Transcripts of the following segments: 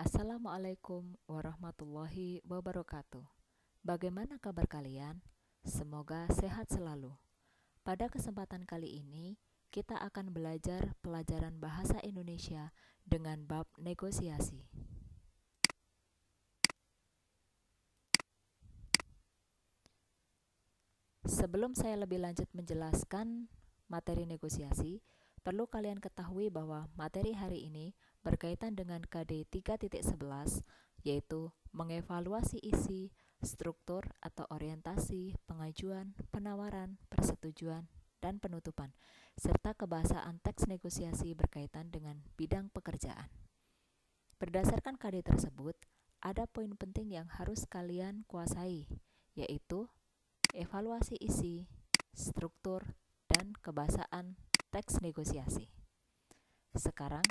Assalamualaikum warahmatullahi wabarakatuh. Bagaimana kabar kalian? Semoga sehat selalu. Pada kesempatan kali ini, kita akan belajar pelajaran bahasa Indonesia dengan bab negosiasi. Sebelum saya lebih lanjut menjelaskan materi negosiasi, perlu kalian ketahui bahwa materi hari ini berkaitan dengan KD 3.11, yaitu mengevaluasi isi, struktur atau orientasi, pengajuan, penawaran, persetujuan, dan penutupan, serta kebahasaan teks negosiasi berkaitan dengan bidang pekerjaan. Berdasarkan KD tersebut, ada poin penting yang harus kalian kuasai, yaitu evaluasi isi, struktur, dan kebahasaan teks negosiasi. Sekarang,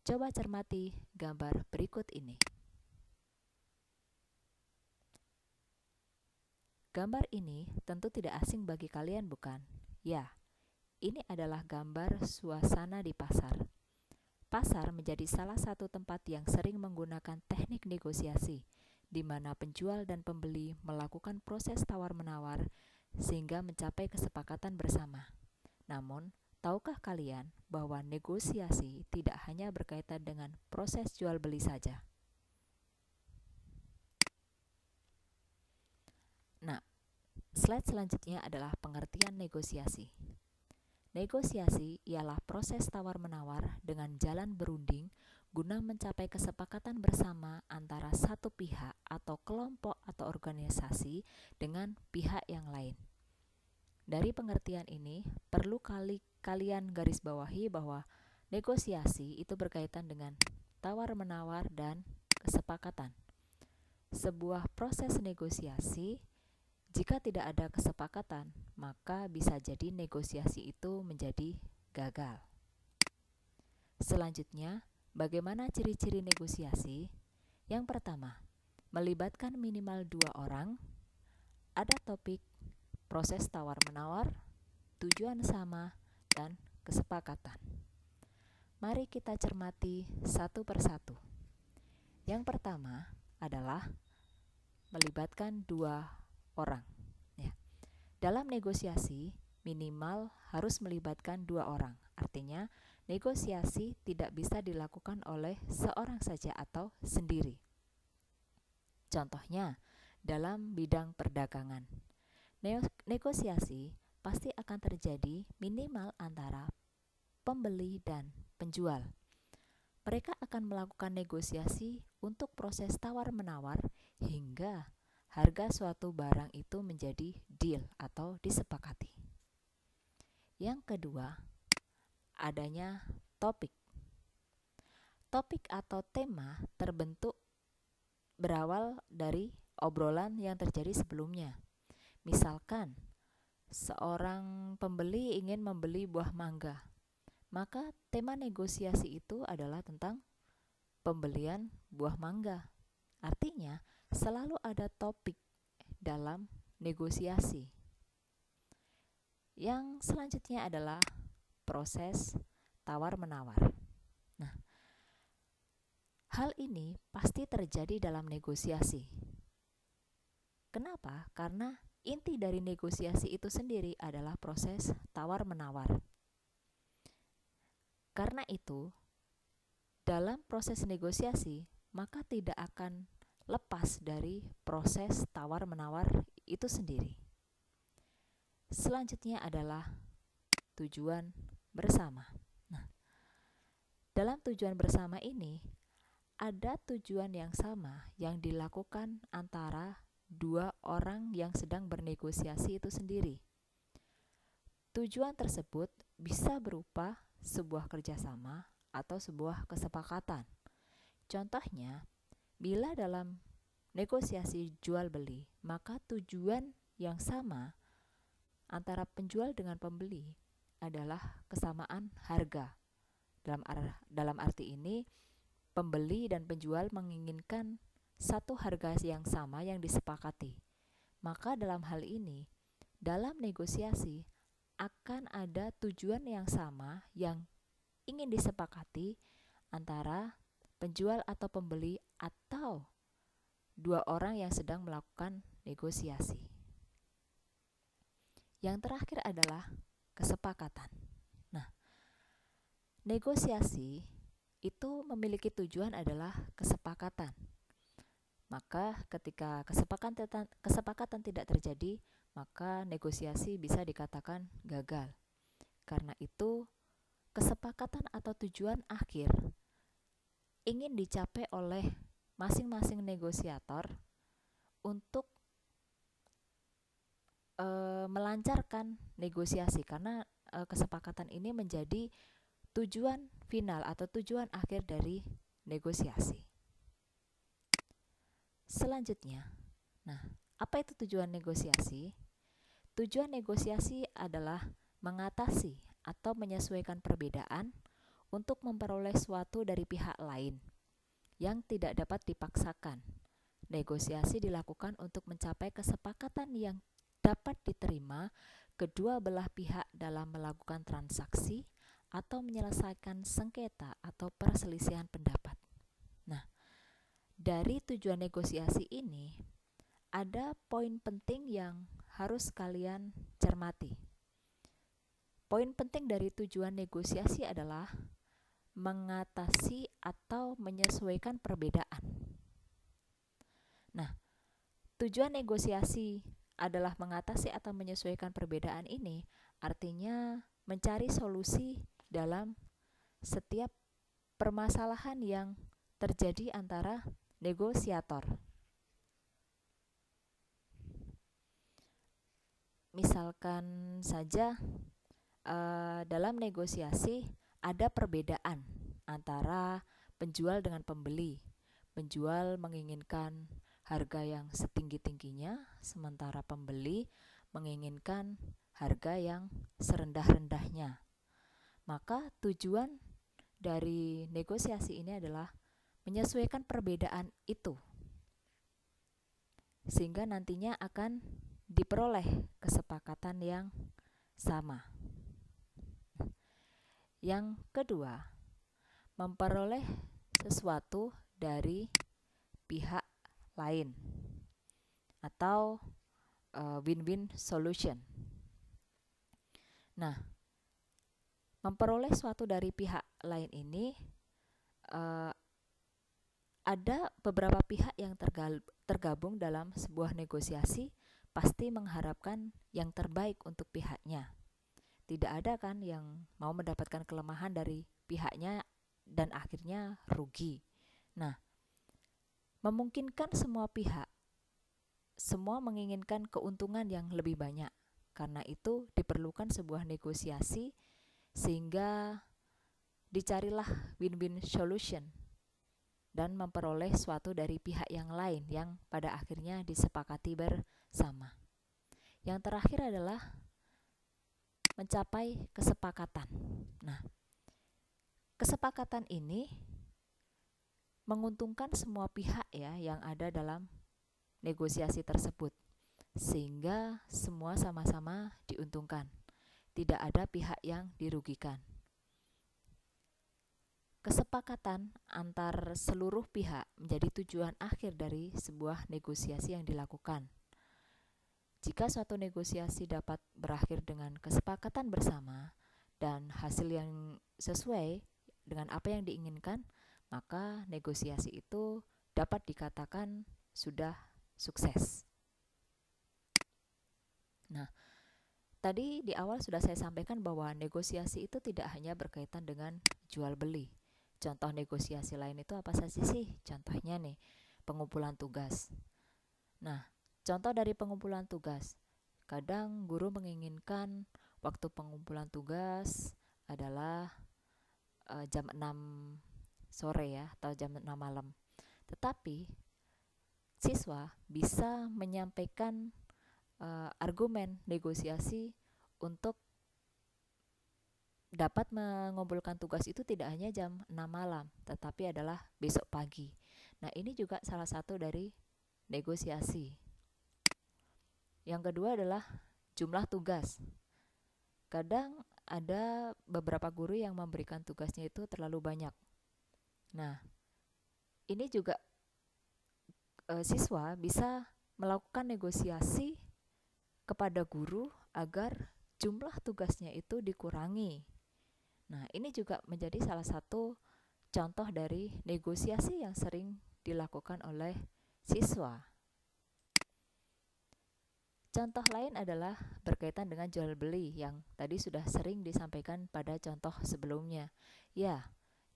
coba cermati gambar berikut ini. Gambar ini tentu tidak asing bagi kalian, bukan? Ya, ini adalah gambar suasana di pasar. Pasar menjadi salah satu tempat yang sering menggunakan teknik negosiasi, di mana penjual dan pembeli melakukan proses tawar-menawar sehingga mencapai kesepakatan bersama. Namun, tahukah kalian bahwa negosiasi tidak hanya berkaitan dengan proses jual-beli saja? Nah, slide selanjutnya adalah pengertian negosiasi. Negosiasi ialah proses tawar-menawar dengan jalan berunding guna mencapai kesepakatan bersama antara satu pihak atau kelompok atau organisasi dengan pihak yang lain. Dari pengertian ini, perlu kalian garis bawahi bahwa negosiasi itu berkaitan dengan tawar-menawar dan kesepakatan. Sebuah proses negosiasi, jika tidak ada kesepakatan, maka bisa jadi negosiasi itu menjadi gagal. Selanjutnya, bagaimana ciri-ciri negosiasi? Yang pertama, melibatkan minimal 2 orang, ada topik, proses tawar-menawar, tujuan sama, dan kesepakatan. Mari kita cermati satu persatu. Yang pertama adalah melibatkan 2 orang. Ya. Dalam negosiasi, minimal harus melibatkan 2 orang. Artinya, negosiasi tidak bisa dilakukan oleh seorang saja atau sendiri. Contohnya, dalam bidang perdagangan. Negosiasi pasti akan terjadi minimal antara pembeli dan penjual. Mereka akan melakukan negosiasi untuk proses tawar-menawar hingga harga suatu barang itu menjadi deal atau disepakati. Yang kedua, adanya topik. Topik atau tema terbentuk berawal dari obrolan yang terjadi sebelumnya. Misalkan, seorang pembeli ingin membeli buah mangga, maka tema negosiasi itu adalah tentang pembelian buah mangga. Artinya, selalu ada topik dalam negosiasi. Yang selanjutnya adalah proses tawar-menawar. Nah, hal ini pasti terjadi dalam negosiasi. Kenapa? Karena inti dari negosiasi itu sendiri adalah proses tawar-menawar. Karena itu, dalam proses negosiasi, maka tidak akan lepas dari proses tawar-menawar itu sendiri. Selanjutnya adalah tujuan bersama. Nah, dalam tujuan bersama ini, ada tujuan yang sama yang dilakukan antara 2 orang yang sedang bernegosiasi itu sendiri. Tujuan tersebut bisa berupa sebuah kerjasama atau sebuah kesepakatan. Contohnya, bila dalam negosiasi jual-beli, maka tujuan yang sama antara penjual dengan pembeli adalah kesamaan harga. Dalam arti ini, pembeli dan penjual menginginkan satu harga yang sama yang disepakati. Maka dalam hal ini, dalam negosiasi akan ada tujuan yang sama yang ingin disepakati antara penjual atau pembeli, atau dua orang yang sedang melakukan negosiasi. Yang terakhir adalah kesepakatan. Nah, negosiasi itu memiliki tujuan adalah kesepakatan. Maka ketika kesepakatan tidak terjadi, maka negosiasi bisa dikatakan gagal. Karena itu, kesepakatan atau tujuan akhir ingin dicapai oleh masing-masing negosiator untuk melancarkan negosiasi, karena kesepakatan ini menjadi tujuan final atau tujuan akhir dari negosiasi. Selanjutnya, nah, apa itu tujuan negosiasi? Tujuan negosiasi adalah mengatasi atau menyesuaikan perbedaan untuk memperoleh suatu dari pihak lain yang tidak dapat dipaksakan. Negosiasi dilakukan untuk mencapai kesepakatan yang dapat diterima kedua belah pihak dalam melakukan transaksi atau menyelesaikan sengketa atau perselisihan pendapat. Nah, dari tujuan negosiasi ini ada poin penting yang harus kalian cermati. Poin penting dari tujuan negosiasi adalah mengatasi atau menyesuaikan perbedaan. Nah, tujuan negosiasi adalah mengatasi atau menyesuaikan perbedaan ini, artinya mencari solusi dalam setiap permasalahan yang terjadi antara negosiator. Misalkan saja dalam negosiasi ada perbedaan antara penjual dengan pembeli. Penjual menginginkan harga yang setinggi-tingginya, sementara pembeli menginginkan harga yang serendah-rendahnya. Maka tujuan dari negosiasi ini adalah menyesuaikan perbedaan itu, sehingga nantinya akan diperoleh kesepakatan yang sama. Yang kedua, memperoleh sesuatu dari pihak lain atau win-win solution. Nah, memperoleh sesuatu dari pihak lain ini ada beberapa pihak yang tergabung dalam sebuah negosiasi pasti mengharapkan yang terbaik untuk pihaknya. Tidak ada kan yang mau mendapatkan kelemahan dari pihaknya dan akhirnya rugi. Nah, memungkinkan semua pihak, semua menginginkan keuntungan yang lebih banyak. Karena itu diperlukan sebuah negosiasi sehingga dicarilah win-win solution dan memperoleh suatu dari pihak yang lain yang pada akhirnya disepakati bersama. Yang terakhir adalah mencapai kesepakatan. Nah, kesepakatan ini menguntungkan semua pihak ya yang ada dalam negosiasi tersebut, sehingga semua sama-sama diuntungkan. Tidak ada pihak yang dirugikan. Kesepakatan antar seluruh pihak menjadi tujuan akhir dari sebuah negosiasi yang dilakukan. Jika suatu negosiasi dapat berakhir dengan kesepakatan bersama dan hasil yang sesuai dengan apa yang diinginkan, maka negosiasi itu dapat dikatakan sudah sukses. Nah, tadi di awal sudah saya sampaikan bahwa negosiasi itu tidak hanya berkaitan dengan jual beli. Contoh negosiasi lain itu apa saja sih? Contohnya nih, pengumpulan tugas. Nah, contoh dari pengumpulan tugas. Kadang guru menginginkan waktu pengumpulan tugas adalah jam 6 sore ya, atau jam 6 malam. Tetapi siswa bisa menyampaikan argumen negosiasi untuk dapat mengumpulkan tugas itu tidak hanya jam 6 malam, tetapi adalah besok pagi. Nah, ini juga salah satu dari negosiasi. Yang kedua adalah jumlah tugas. Kadang ada beberapa guru yang memberikan tugasnya itu terlalu banyak. Nah, ini juga siswa bisa melakukan negosiasi kepada guru agar jumlah tugasnya itu dikurangi. Nah, ini juga menjadi salah satu contoh dari negosiasi yang sering dilakukan oleh siswa. Contoh lain adalah berkaitan dengan jual beli yang tadi sudah sering disampaikan pada contoh sebelumnya. Ya,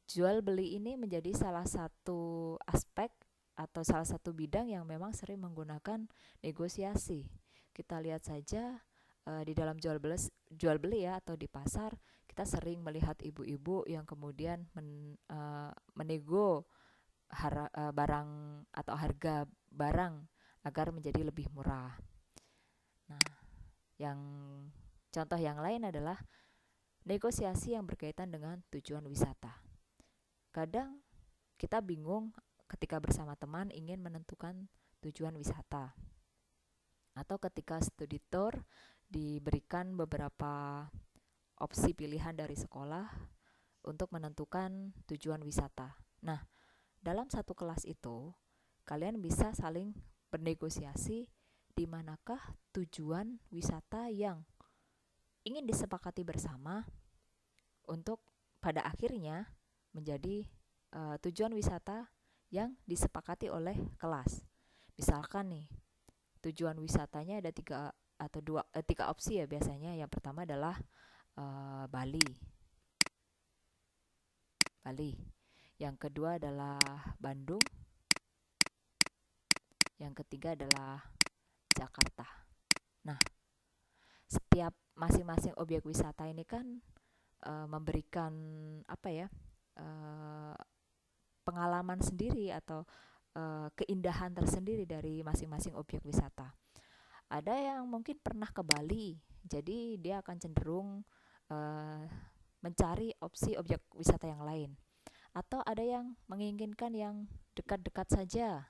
jual beli ini menjadi salah satu aspek atau salah satu bidang yang memang sering menggunakan negosiasi. Kita lihat saja di dalam jual beli ya, atau di pasar kita sering melihat ibu-ibu yang kemudian menego barang atau harga barang agar menjadi lebih murah. Nah, yang contoh yang lain adalah negosiasi yang berkaitan dengan tujuan wisata. Kadang kita bingung ketika bersama teman ingin menentukan tujuan wisata, atau ketika studi tour diberikan beberapa opsi pilihan dari sekolah untuk menentukan tujuan wisata. Nah, dalam satu kelas itu kalian bisa saling bernegosiasi di manakah tujuan wisata yang ingin disepakati bersama untuk pada akhirnya menjadi tujuan wisata yang disepakati oleh kelas. Misalkan nih, tujuan wisatanya ada tiga opsi ya biasanya. Yang pertama adalah Bali. Yang kedua adalah Bandung. Yang ketiga adalah Jakarta. Nah, setiap masing-masing objek wisata ini kan memberikan pengalaman sendiri atau keindahan tersendiri dari masing-masing objek wisata. Ada yang mungkin pernah ke Bali, jadi dia akan cenderung mencari opsi objek wisata yang lain. Atau ada yang menginginkan yang dekat-dekat saja.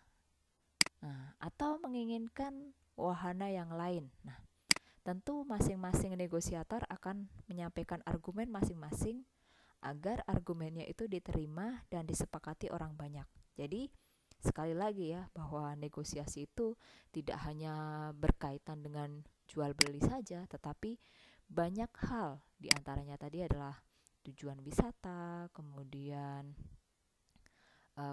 Nah, atau menginginkan wahana yang lain. Nah, tentu masing-masing negosiator akan menyampaikan argumen masing-masing agar argumennya itu diterima dan disepakati orang banyak. Jadi, sekali lagi ya, bahwa negosiasi itu tidak hanya berkaitan dengan jual beli saja, tetapi banyak hal. Di antaranya tadi adalah tujuan wisata, kemudian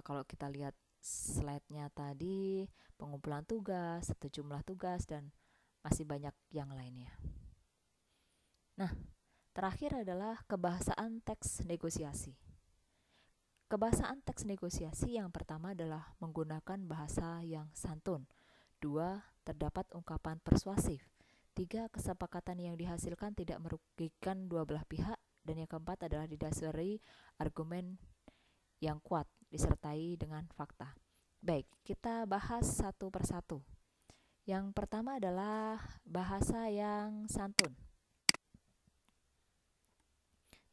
kalau kita lihat slide-nya tadi, pengumpulan tugas, sejumlah tugas, dan masih banyak yang lainnya. Nah, terakhir adalah kebahasaan teks negosiasi. Kebahasaan teks negosiasi yang pertama adalah menggunakan bahasa yang santun. 2. Terdapat ungkapan persuasif. 3. Kesepakatan yang dihasilkan tidak merugikan dua belah pihak. Dan yang keempat adalah didasari argumen yang kuat disertai dengan fakta. Baik, kita bahas satu persatu. Yang pertama adalah bahasa yang santun.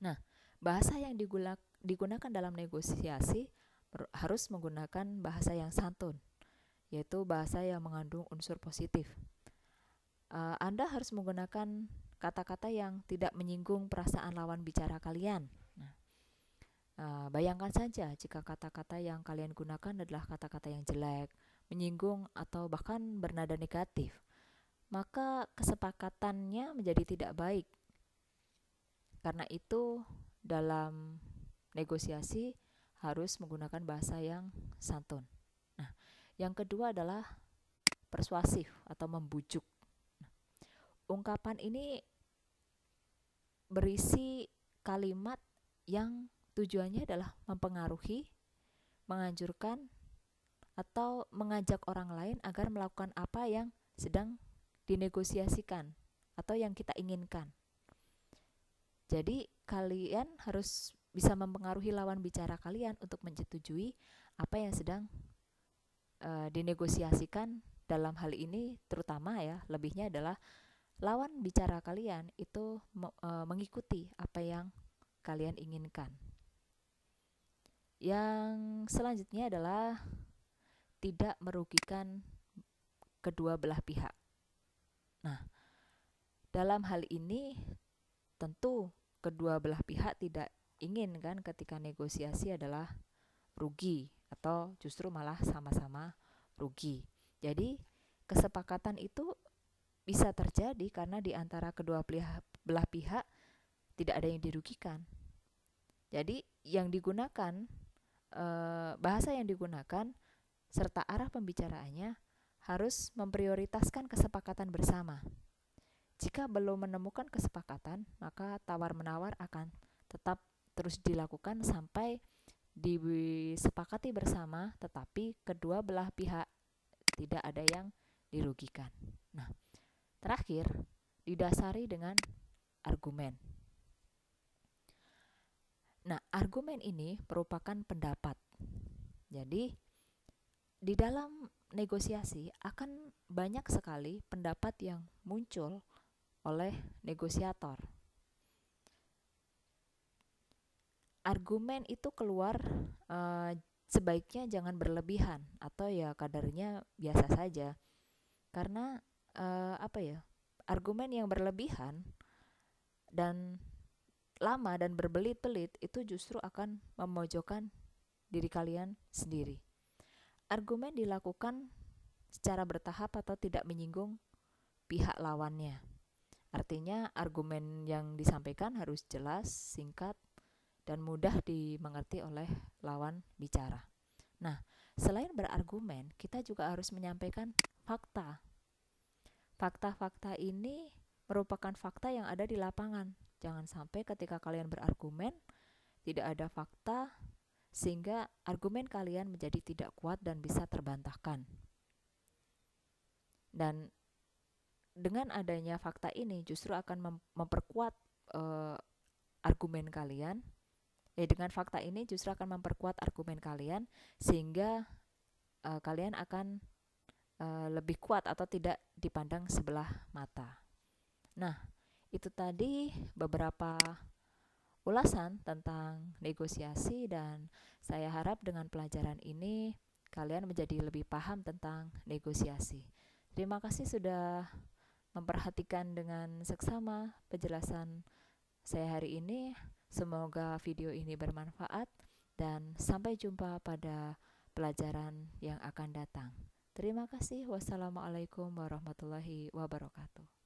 Nah, bahasa yang digunakan dalam negosiasi harus menggunakan bahasa yang santun, yaitu bahasa yang mengandung unsur positif. Anda harus menggunakan kata-kata yang tidak menyinggung perasaan lawan bicara kalian. Bayangkan saja jika kata-kata yang kalian gunakan adalah kata-kata yang jelek, menyinggung, atau bahkan bernada negatif, maka kesepakatannya menjadi tidak baik. Karena itu, dalam negosiasi harus menggunakan bahasa yang santun. Nah, yang kedua adalah persuasif atau membujuk. Ungkapan ini berisi kalimat yang tujuannya adalah mempengaruhi, menganjurkan, atau mengajak orang lain agar melakukan apa yang sedang dinegosiasikan atau yang kita inginkan. Jadi kalian harus bisa mempengaruhi lawan bicara kalian untuk menyetujui apa yang sedang dinegosiasikan. Dalam hal ini terutama ya, lebihnya adalah lawan bicara kalian itu mengikuti apa yang kalian inginkan. Yang selanjutnya adalah tidak merugikan kedua belah pihak. Nah, dalam hal ini tentu kedua belah pihak tidak ingin kan ketika negosiasi adalah rugi atau justru malah sama-sama rugi. Jadi kesepakatan itu bisa terjadi karena di antara kedua belah pihak tidak ada yang dirugikan. Jadi yang digunakan bahasa yang digunakan serta arah pembicaraannya harus memprioritaskan kesepakatan bersama. Jika belum menemukan kesepakatan, maka tawar-menawar akan tetap terus dilakukan sampai disepakati bersama, tetapi kedua belah pihak tidak ada yang dirugikan. Nah, terakhir didasari dengan argumen. Nah, argumen ini merupakan pendapat. Jadi, di dalam negosiasi akan banyak sekali pendapat yang muncul oleh negosiator. Argumen itu keluar sebaiknya jangan berlebihan atau ya kadarnya biasa saja. Karena argumen yang berlebihan dan lama dan berbelit-belit itu justru akan memojokkan diri kalian sendiri. Argumen dilakukan secara bertahap atau tidak menyinggung pihak lawannya. Artinya argumen yang disampaikan harus jelas, singkat, dan mudah dimengerti oleh lawan bicara. Nah, selain berargumen, kita juga harus menyampaikan fakta. Fakta-fakta ini merupakan fakta yang ada di lapangan. Jangan sampai ketika kalian berargumen, tidak ada fakta, sehingga argumen kalian menjadi tidak kuat dan bisa terbantahkan. Dan dengan adanya fakta ini justru akan memperkuat argumen kalian. Dengan fakta ini justru akan memperkuat argumen kalian sehingga kalian akan lebih kuat atau tidak dipandang sebelah mata. Nah, itu tadi beberapa ulasan tentang negosiasi dan saya harap dengan pelajaran ini kalian menjadi lebih paham tentang negosiasi. Terima kasih sudah memperhatikan dengan seksama penjelasan saya hari ini. Semoga video ini bermanfaat dan sampai jumpa pada pelajaran yang akan datang. Terima kasih. Wassalamualaikum warahmatullahi wabarakatuh.